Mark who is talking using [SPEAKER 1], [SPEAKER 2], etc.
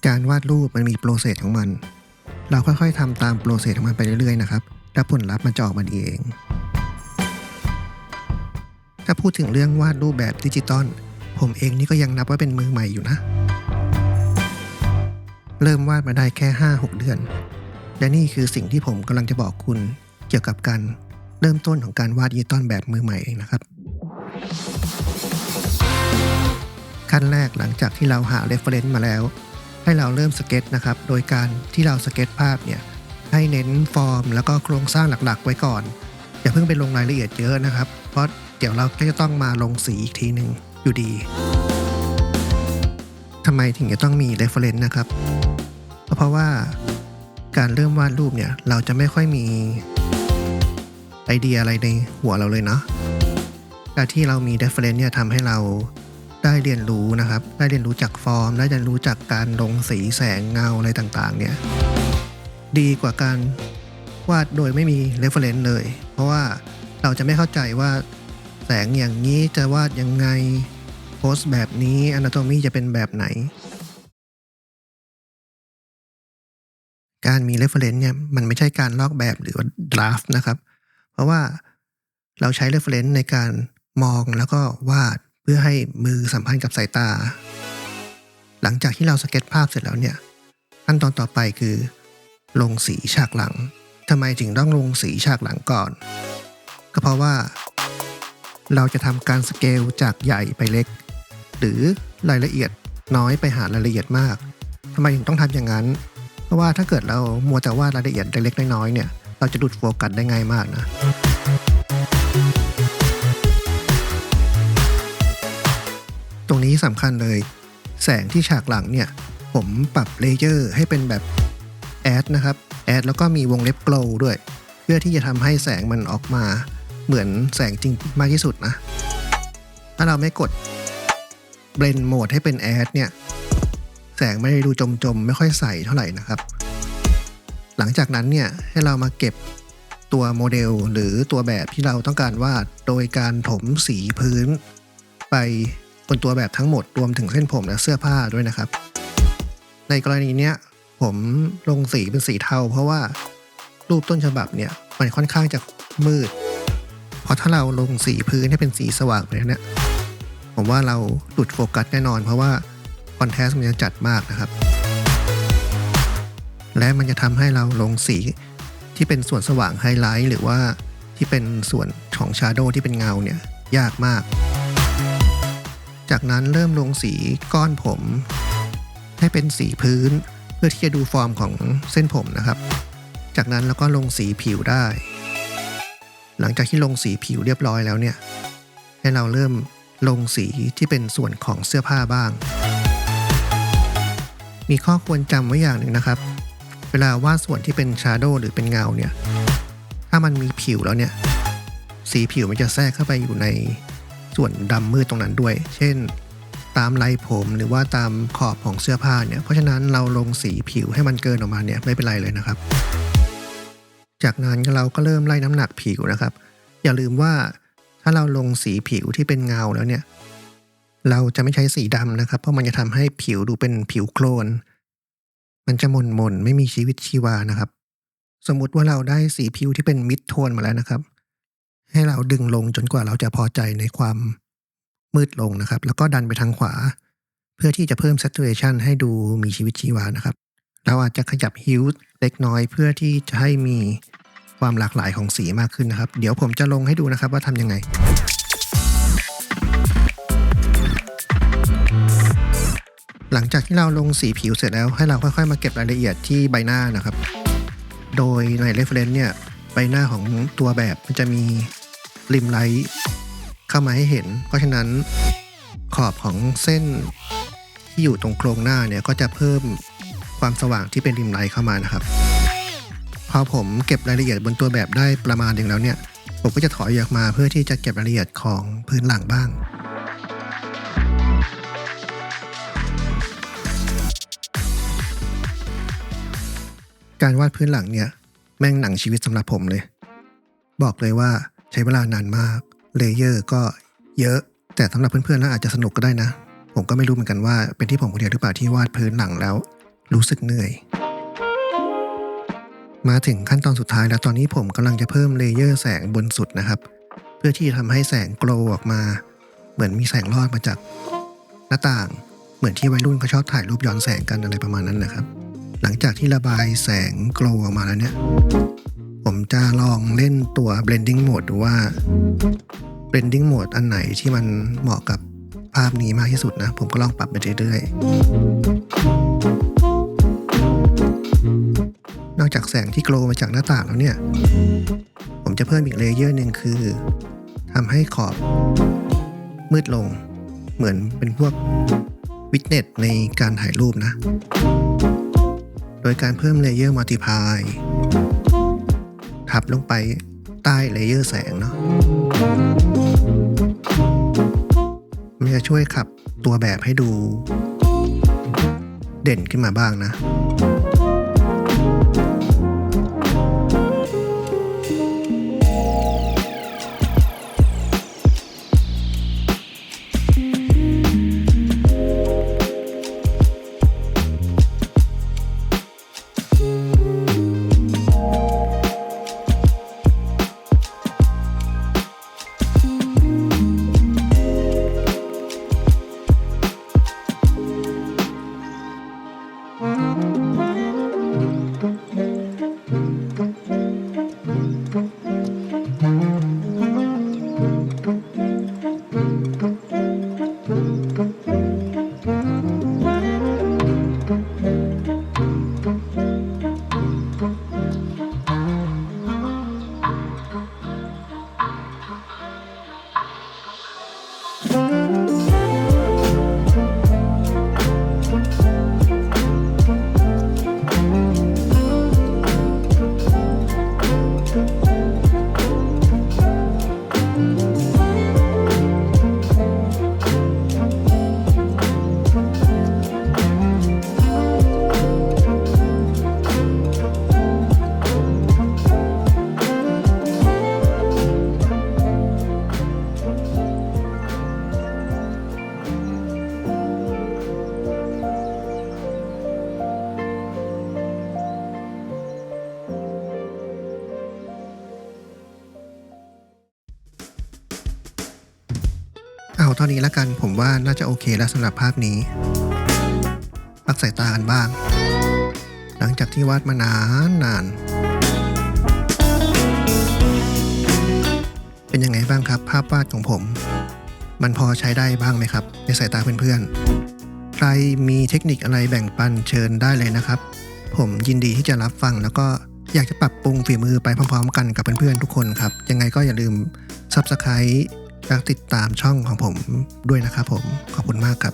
[SPEAKER 1] การวาดรูปมันมีโปรเซสของมัน เราค่อยๆทำตามโปรเซสของมันไปเรื่อยๆนะครับแล้วผลลัพธ์มันจะออกมาดีเองถ้าพูดถึงเรื่องวาดรูปแบบดิจิตอลผมเองนี่ก็ยังนับว่าเป็นมือใหม่อยู่นะเริ่มวาดมาได้แค่ 5-6 เดือนและนี่คือสิ่งที่ผมกำลังจะบอกคุณเกี่ยวกับการเริ่มต้นของการวาดดิจิตอลแบบมือใหม่นะครับขั้นแรกหลังจากที่เราหา reference มาแล้วให้เราเริ่มสเก็ตนะครับโดยการที่เราสเก็ตภาพเนี่ยให้เน้นฟอร์มแล้วก็โครงสร้างหลักๆไว้ก่อนอย่าเพิ่งไปลงรายละเอียดเยอะนะครับเพราะเดี๋ยวเราก็จะต้องมาลงสีอีกทีหนึ่งอยู่ดีทำไมถึงจะต้องมี reference นะครับเพราะว่าการเริ่มวาดรูปเนี่ยเราจะไม่ค่อยมีไอเดียอะไรในหัวเราเลยเนาะการที่เรามี reference เนี่ยทำให้เราได้เรียนรู้นะครับได้เรียนรู้จากฟอร์มได้เรียนรู้จากการลงสีแสงเงาอะไรต่างๆเนี่ยดีกว่าการวาดโดยไม่มี reference เลยเพราะว่าเราจะไม่เข้าใจว่าแสงอย่างนี้จะวาดยังไงโพสแบบนี้ anatomy จะเป็นแบบไหนการมี reference เนี่ยมันไม่ใช่การลอกแบบหรือว่า draft นะครับเพราะว่าเราใช้ reference ในการมองแล้วก็วาดเพื่อให้มือสัมพันธ์กับสายตาหลังจากที่เราสเก็ตภาพเสร็จแล้วเนี่ยขั้นตอนต่อไปคือลงสีฉากหลังทำไมถึงต้องลงสีฉากหลังก่อนก็เพราะว่าเราจะทำการสเกลจากใหญ่ไปเล็กหรือรายละเอียดน้อยไปหารายละเอียดมากทำไมถึงต้องทำอย่างนั้นเพราะว่าถ้าเกิดเรามัวแต่วาดรายละเอียดเล็กๆน้อยๆเนี่ยเราจะหลุดโฟกัสได้ง่ายมากนะตรงนี้สำคัญเลยแสงที่ฉากหลังเนี่ยผมปรับเลเยอร์ให้เป็นแบบแอดนะครับแอดแล้วก็มีวงเล็บ glow ด้วยเพื่อที่จะทำให้แสงมันออกมาเหมือนแสงจริงมากที่สุดนะถ้าเราไม่กด blend mode ให้เป็นแอดเนี่ยแสงไม่ได้ดูจมๆไม่ค่อยใสเท่าไหร่นะครับหลังจากนั้นเนี่ยให้เรามาเก็บตัวโมเดลหรือตัวแบบที่เราต้องการวาดโดยการถมสีพื้นไปบนตัวแบบทั้งหมดรวมถึงเส้นผมและเสื้อผ้าด้วยนะครับในกรณีเนี้ยผมลงสีเป็นสีเทาเพราะว่ารูปต้นฉบับเนี่ยมันค่อนข้างจะมืดเพราะถ้าเราลงสีพื้นให้เป็นสีสว่างไปเนี่ยผมว่าเราหลุดโฟกัสแน่นอนเพราะว่าคอนทราสต์มันจะจัดมากนะครับและมันจะทำให้เราลงสีที่เป็นส่วนสว่างไฮไลท์หรือว่าที่เป็นส่วนของชาโดว์ที่เป็นเงาเนี่ยยากมากจากนั้นเริ่มลงสีก้อนผมให้เป็นสีพื้นเพื่อที่จะดูฟอร์มของเส้นผมนะครับจากนั้นเราก็ลงสีผิวได้หลังจากที่ลงสีผิวเรียบร้อยแล้วเนี่ยให้เราเริ่มลงสีที่เป็นส่วนของเสื้อผ้าบ้างมีข้อควรจำไว้อย่างหนึ่งนะครับเวลาวาดส่วนที่เป็นชาโดว์หรือเป็นเงาเนี่ยถ้ามันมีผิวแล้วเนี่ยสีผิวมันจะแทรกเข้าไปอยู่ในส่วนดำมืดตรงนั้นด้วยเช่นตามไหล่ผมหรือว่าตามขอบของเสื้อผ้าเนี่ยเพราะฉะนั้นเราลงสีผิวให้มันเกินออกมาเนี่ยไม่เป็นไรเลยนะครับจากนั้นเราก็เริ่มไล่น้ำหนักผิวนะครับอย่าลืมว่าถ้าเราลงสีผิวที่เป็นเงาแล้วเนี่ยเราจะไม่ใช้สีดำนะครับเพราะมันจะทำให้ผิวดูเป็นผิวโคลนมันจะหม่นๆไม่มีชีวิตชีวานะครับสมมุติว่าเราได้สีผิวที่เป็นมิดโทนมาแล้วนะครับให้เราดึงลงจนกว่าเราจะพอใจในความมืดลงนะครับแล้วก็ดันไปทางขวาเพื่อที่จะเพิ่ม saturation ให้ดูมีชีวิตชีวานะครับเราอาจจะขยับ hue เล็กน้อยเพื่อที่จะให้มีความหลากหลายของสีมากขึ้นนะครับเดี๋ยวผมจะลงให้ดูนะครับว่าทำยังไงหลังจากที่เราลงสีผิวเสร็จแล้วให้เราค่อยๆมาเก็บรายละเอียดที่ใบหน้านะครับโดยใน reference เนี่ยใบหน้าของตัวแบบมันจะมีริมไลท์เข้ามาให้เห็นเพราะฉะนั้นขอบของเส้นที่อยู่ตรงโครงหน้าเนี่ยก็จะเพิ่มความสว่างที่เป็นริมไลท์เข้ามานะครับพอผมเก็บรายละเอียดบนตัวแบบได้ประมาณนึงแล้วเนี่ยผมก็จะถอยออกมาเพื่อที่จะเก็บรายละเอียดของพื้นหลังบ้างการวาดพื้นหลังเนี่ยแม่งหนังชีวิตสำหรับผมเลยบอกเลยว่าใช้เวลานานมากเลเยอร์ก็เยอะแต่สำหรับเพื่อนๆแล้วอาจจะสนุกก็ได้นะผมก็ไม่รู้เหมือนกันว่าเป็นที่ผมคนเดียวหรือเปล่าที่วาดพื้นหลังแล้ว รู้สึกเหนื่อยมาถึงขั้นตอนสุดท้ายแล้วตอนนี้ผมกำลังจะเพิ่มเลเยอร์แสงบนสุดนะครับเพื่อที่จะทำให้แสงโกลว์ออกมาเหมือนมีแสงลอดมาจากหน้าต่างเหมือนที่วัยรุ่นเขาชอบถ่ายรูปย้อนแสงกันอะไรประมาณนั้นนะครับหลังจากที่ระบายแสงโกลว์ออกมาแล้วเนี่ยผมจะลองเล่นตัว blending mode ดูว่า blending mode อันไหนที่มันเหมาะกับภาพนี้มากที่สุดนะผมก็ลองปรับไปเรื่อยๆนอกจากแสงที่โกลว์มาจากหน้าต่างแล้วเนี่ยผมจะเพิ่มอีกเลเยอร์หนึ่งคือทำให้ขอบมืดลงเหมือนเป็นพวกวิดเนสในการถ่ายรูปนะโดยการเพิ่มเลเยอร์มัลติพายทับลงไปใต้เลเยอร์แสงเนาะมันจะช่วยขับตัวแบบให้ดูเด่นขึ้นมาบ้างนะเอาเท่านี้แล้วกันผมว่าน่าจะโอเคแล้วสำหรับภาพนี้พักสายตากันบ้างหลังจากที่วาดมานานเป็นยังไงบ้างครับภาพวาดของผมมันพอใช้ได้บ้างไหมครับในสายตาเพื่อนๆใครมีเทคนิคอะไรแบ่งปันเชิญได้เลยนะครับผมยินดีที่จะรับฟังแล้วก็อยากจะปรับปรุงฝีมือไปพร้อมๆกันกับเพื่อนๆทุกคนครับยังไงก็อย่าลืม Subscribe และติดตามช่องของผมด้วยนะครับผมขอบคุณมากครับ